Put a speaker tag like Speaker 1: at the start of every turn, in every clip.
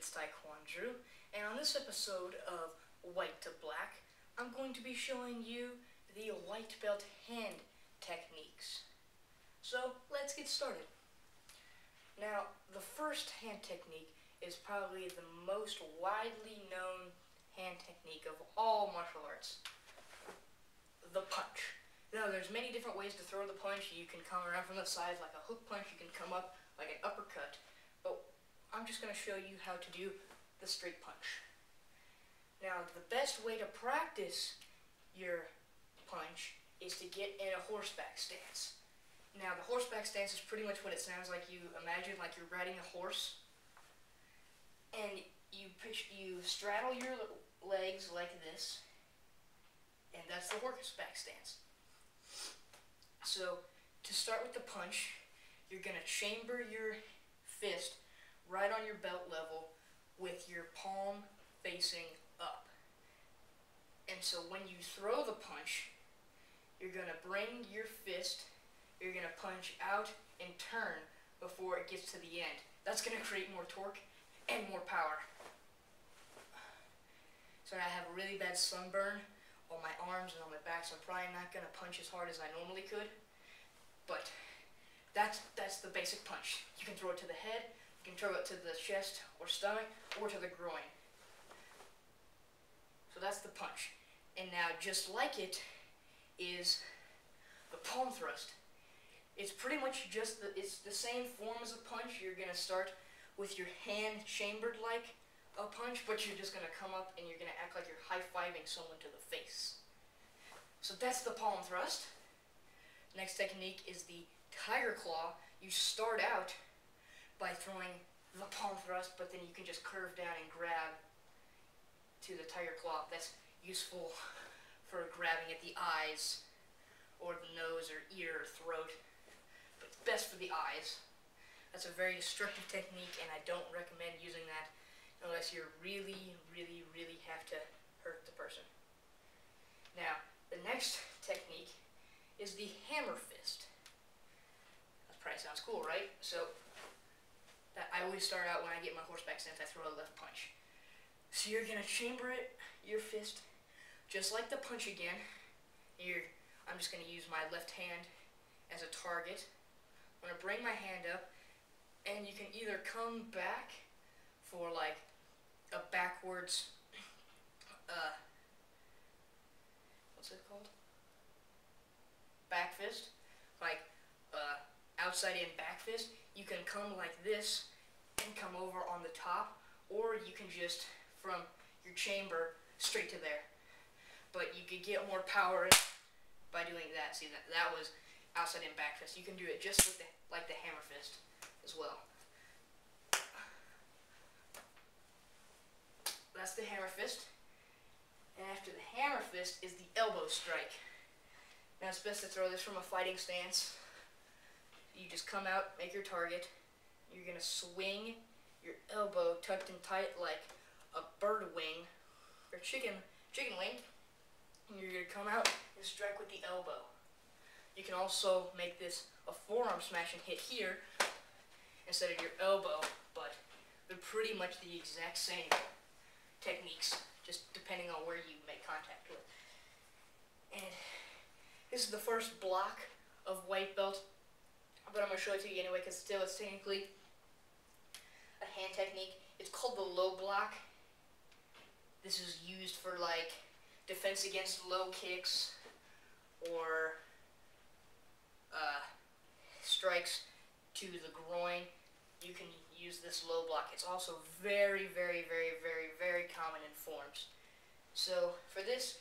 Speaker 1: it's Taekwon Drew, and on this episode of White to Black, I'm going to be showing you the white belt hand techniques. So, let's get started. Now, the first hand technique is probably the most widely known hand technique of all martial arts. The punch. Now, there's many different ways to throw the punch. You can come around from the sides like a hook punch. You can come up like an uppercut. But I'm just going to show you how to do the straight punch. Now, the best way to practice your punch is to get in a horseback stance. Now, the horseback stance is pretty much what it sounds like. You imagine like you're riding a horse, and you straddle your legs like this, and that's the horseback stance. So, to start with the punch, you're going to chamber your fist right on your belt level with your palm facing up. And so when you throw the punch, you're going to bring your fist, you're going to punch out and turn before it gets to the end. That's going to create more torque and more power. So I have a really bad sunburn on my arms and on my back, so I'm probably not going to punch as hard as I normally could. But that's the basic punch. You can throw it to the head, you can throw it to the chest or stomach, or to the groin. So that's the punch. And now, just like it, is the palm thrust. It's pretty much just it's the same form as a punch. You're going to start with your hand chambered like a punch, but you're just going to come up and you're going to act like you're high-fiving someone to the face. So that's the palm thrust. Next technique is the tiger claw. You start out by throwing the palm thrust, but then you can just curve down and grab to the tiger claw. That's useful for grabbing at the eyes or the nose or ear or throat, but it's best for the eyes. That's a very destructive technique, and I don't recommend using that unless you really have to hurt the person. Now, the next technique is the hammer fist. That probably sounds cool, right? So, I always start out when I get my horseback stance, I throw a left punch. So you're going to chamber your fist just like the punch again. I'm just going to use my left hand as a target. I'm going to bring my hand up, and you can either come back for like a backwards, what's it called? Back fist, like outside in back fist. You can come like this and come over on the top, or you can just from your chamber straight to there. But you could get more power by doing that. See, that was outside in back fist. You can do it just with like the hammer fist as well. That's the hammer fist. And after the hammer fist is the elbow strike. Now it's best to throw this from a fighting stance. You just come out, make your target. You're going to swing your elbow tucked in tight like a bird wing or chicken wing. And you're going to come out and strike with the elbow. You can also make this a forearm smash and hit here instead of your elbow, but they're pretty much the exact same techniques, just depending on where you make contact with. And this is the first block of white belt, but I'm going to show it to you anyway because still it's technically a hand technique. It's called the low block. This is used for like defense against low kicks or strikes to the groin. You can use this low block. It's also very common in forms. So for this,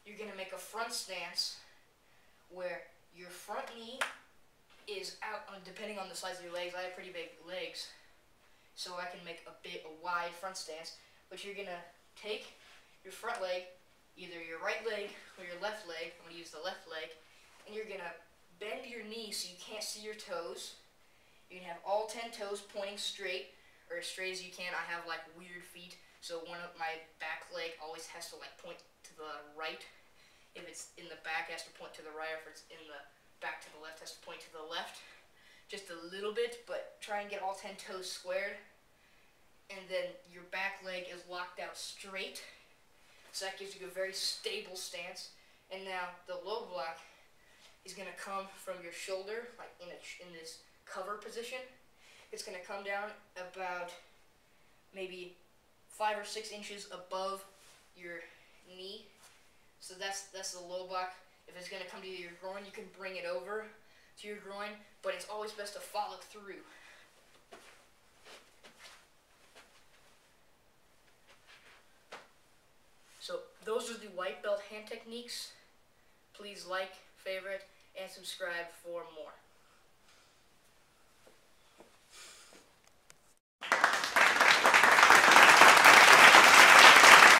Speaker 1: you're going to make a front stance where your front knee is out, depending on the size of your legs. I have pretty big legs, so I can make a wide front stance. But you're going to take your front leg, either your right leg or your left leg. I'm going to use the left leg, and you're going to bend your knee so you can't see your toes. You can have all 10 toes pointing straight, or as straight as you can. I have like weird feet, so one of my back leg always has to like point to the right. If it's in the back, it has to point to the right. If it's in the back to the left, it has to point to the left. Just a little bit, but try and get all 10 toes squared. and then your back leg is locked out straight. So that gives you a very stable stance. And now the low block is going to come from your shoulder, like in this cover position. It's going to come down about maybe 5 or 6 inches above your knee. So that's the low block. If it's going to come to your groin, you can bring it over to your groin, but it's always best to follow through. So those are the white belt hand techniques. Please like, favorite, and subscribe for more.